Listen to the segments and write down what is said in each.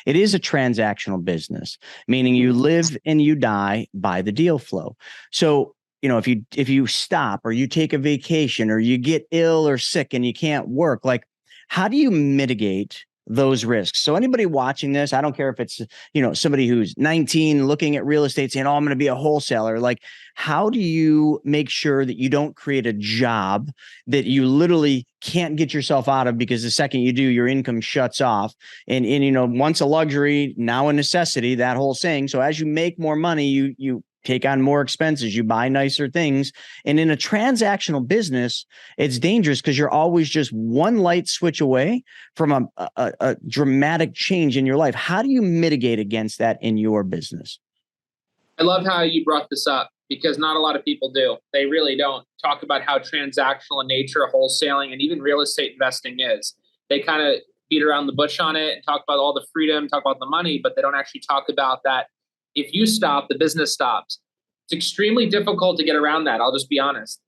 it is a transactional business, meaning you live and you die by the deal flow. So, if you stop or you take a vacation or you get ill or sick and you can't work, like, how do you mitigate those risks? So anybody watching this, I don't care if it's, somebody who's 19 looking at real estate saying, oh, I'm going to be a wholesaler. Like, how do you make sure that you don't create a job that you literally can't get yourself out of, because the second you do, your income shuts off, and once a luxury, now a necessity, that whole saying. So as you make more money, you take on more expenses, you buy nicer things. And in a transactional business, it's dangerous because you're always just one light switch away from a dramatic change in your life. How do you mitigate against that in your business? I love how you brought this up, because not a lot of people do. They really don't talk about how transactional in nature wholesaling and even real estate investing is. They kind of beat around the bush on it and talk about all the freedom, talk about the money, but they don't actually talk about that. If you stop, the business stops. It's extremely difficult to get around that. I'll just be honest.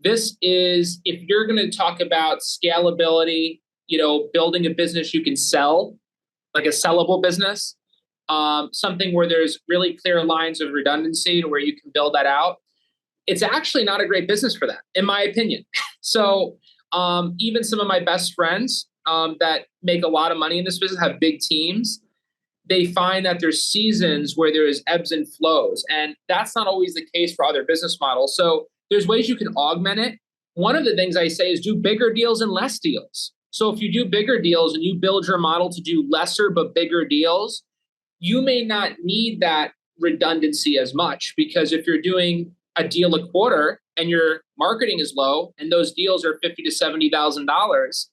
This is, if you're going to talk about scalability, building a business you can sell, like a sellable business, something where there's really clear lines of redundancy to where you can build that out. It's actually not a great business for that, in my opinion. So even some of my best friends that make a lot of money in this business have big teams. They find that there's seasons where there is ebbs and flows, and that's not always the case for other business models. So there's ways you can augment it. One of the things I say is do bigger deals and less deals. So if you do bigger deals and you build your model to do lesser but bigger deals, you may not need that redundancy as much, because if you're doing a deal a quarter and your marketing is low and those deals are $50,000 to $70,000,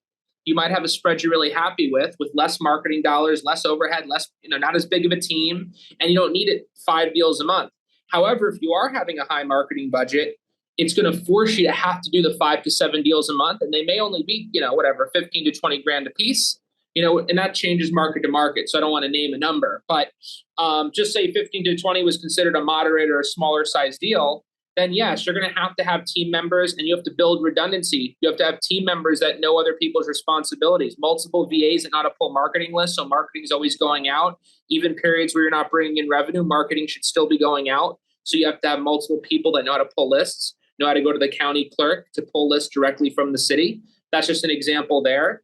you might have a spread you're really happy with less marketing dollars, less overhead, less, not as big of a team, and you don't need it 5 deals a month. However, if you are having a high marketing budget, it's going to force you to have to do the 5 to 7 deals a month, and they may only be, 15 to 20 grand a piece, and that changes market to market. So I don't want to name a number, but just say 15 to 20 was considered a moderate or a smaller size deal. Then yes, you're going to have team members, and you have to build redundancy. You have to have team members that know other people's responsibilities, multiple VAs that know how to pull marketing lists. So marketing is always going out. Even periods where you're not bringing in revenue, marketing should still be going out. So you have to have multiple people that know how to pull lists, know how to go to the county clerk to pull lists directly from the city. That's just an example there.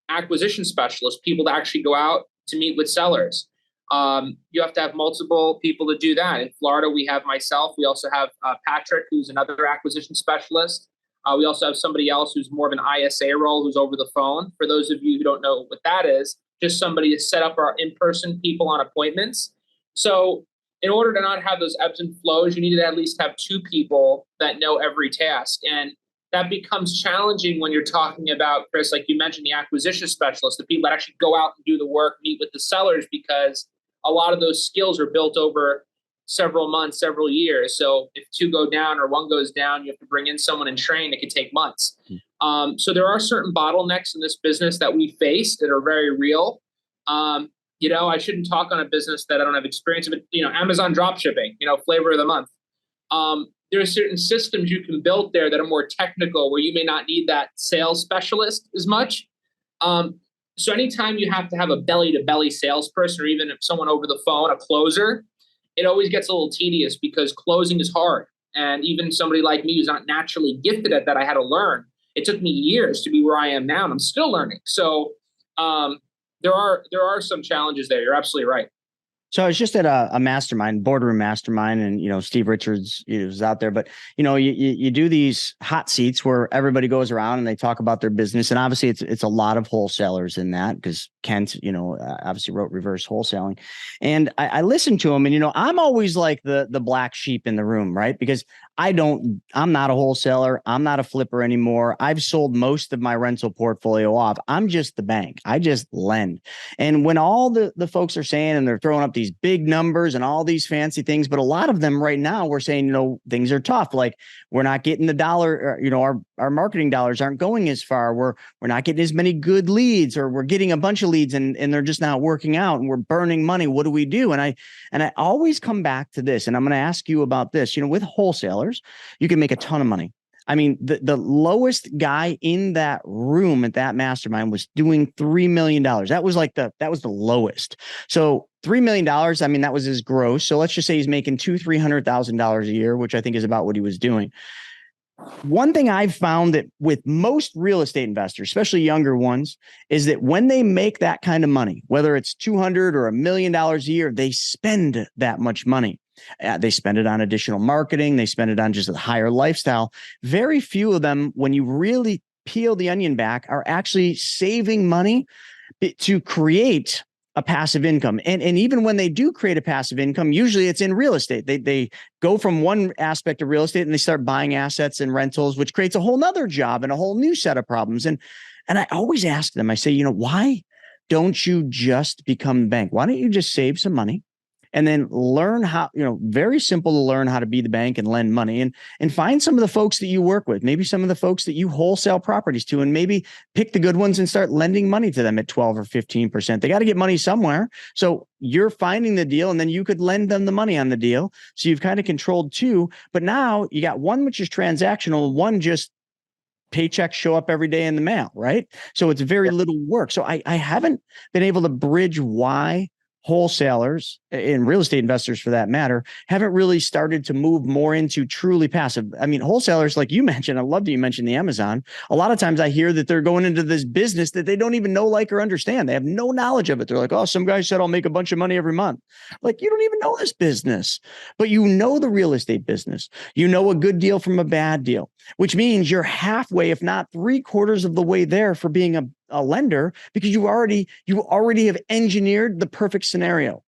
Acquisition specialists, people to actually go out to meet with sellers. You have to have multiple people to do that. In Florida, we have myself. We also have Patrick, who's another acquisition specialist. We also have somebody else who's more of an ISA role, who's over the phone. For those of you who don't know what that is, just somebody to set up our in-person people on appointments. So in order to not have those ebbs and flows, you need to at least have 2 people that know every task. And that becomes challenging when you're talking about, Chris, like you mentioned, the acquisition specialists, the people that actually go out and do the work, meet with the sellers, because a lot of those skills are built over several months, several years. So if 2 go down or 1 goes down, you have to bring in someone and train. It could take months. So there are certain bottlenecks in this business that we face that are very real. I shouldn't talk on a business that I don't have experience with, Amazon drop shipping, flavor of the month. There are certain systems you can build there that are more technical, where you may not need that sales specialist as much. So anytime you have to have a belly-to-belly salesperson, or even if someone over the phone, a closer, it always gets a little tedious because closing is hard. And even somebody like me who's not naturally gifted at that, I had to learn. It took me years to be where I am now, and I'm still learning. So there are some challenges there. You're absolutely right. So I was just at a mastermind, boardroom mastermind, and Steve Richards was out there. But you do these hot seats where everybody goes around and they talk about their business, and obviously it's a lot of wholesalers in that, because Kent obviously wrote Reverse Wholesaling, and I listened to him, and I'm always like the black sheep in the room, right? Because I'm not a wholesaler. I'm not a flipper anymore. I've sold most of my rental portfolio off. I'm just the bank. I just lend. And when all the folks are saying, and they're throwing up these big numbers and all these fancy things, but a lot of them right now, we're saying, things are tough. Like, we're not getting the dollar, our marketing dollars aren't going as far. We're not getting as many good leads, or we're getting a bunch of leads and they're just not working out, and we're burning money. What do we do? And I always come back to this, and I'm going to ask you about this. With wholesalers, you can make a ton of money. I mean, the lowest guy in that room at that mastermind was doing $3 million. That was the lowest. So $3 million, I mean, that was his gross. So let's just say he's making $300,000 a year, which I think is about what he was doing. One thing I've found that with most real estate investors, especially younger ones, is that when they make that kind of money, whether it's 200 or $1 million a year, they spend that much money. They spend it on additional marketing. They spend it on just a higher lifestyle. Very few of them, when you really peel the onion back, are actually saving money to create a passive income. And even when they do create a passive income, usually it's in real estate. They go from one aspect of real estate and they start buying assets and rentals, which creates a whole nother job and a whole new set of problems. And I always ask them, I say, why don't you just become the bank? Why don't you just save some money and then learn how, very simple to learn how to be the bank and lend money, and find some of the folks that you work with, maybe some of the folks that you wholesale properties to, and maybe pick the good ones and start lending money to them at 12 or 15%. They got to get money somewhere. So you're finding the deal and then you could lend them the money on the deal. So you've kind of controlled two, but now you got one, which is transactional, one just paychecks show up every day in the mail, right? So it's very little work. So I haven't been able to bridge why wholesalers and real estate investors, for that matter, haven't really started to move more into truly passive. I mean, wholesalers, like you mentioned, I love that you mentioned the Amazon. A lot of times I hear that they're going into this business that they don't even know, like, or understand. They have no knowledge of it. They're like, oh, some guy said I'll make a bunch of money every month. Like, you don't even know this business, but you know the real estate business. You know a good deal from a bad deal, which means you're halfway, if not 3/4 of the way there for being a lender, because you already have engineered the perfect scenario.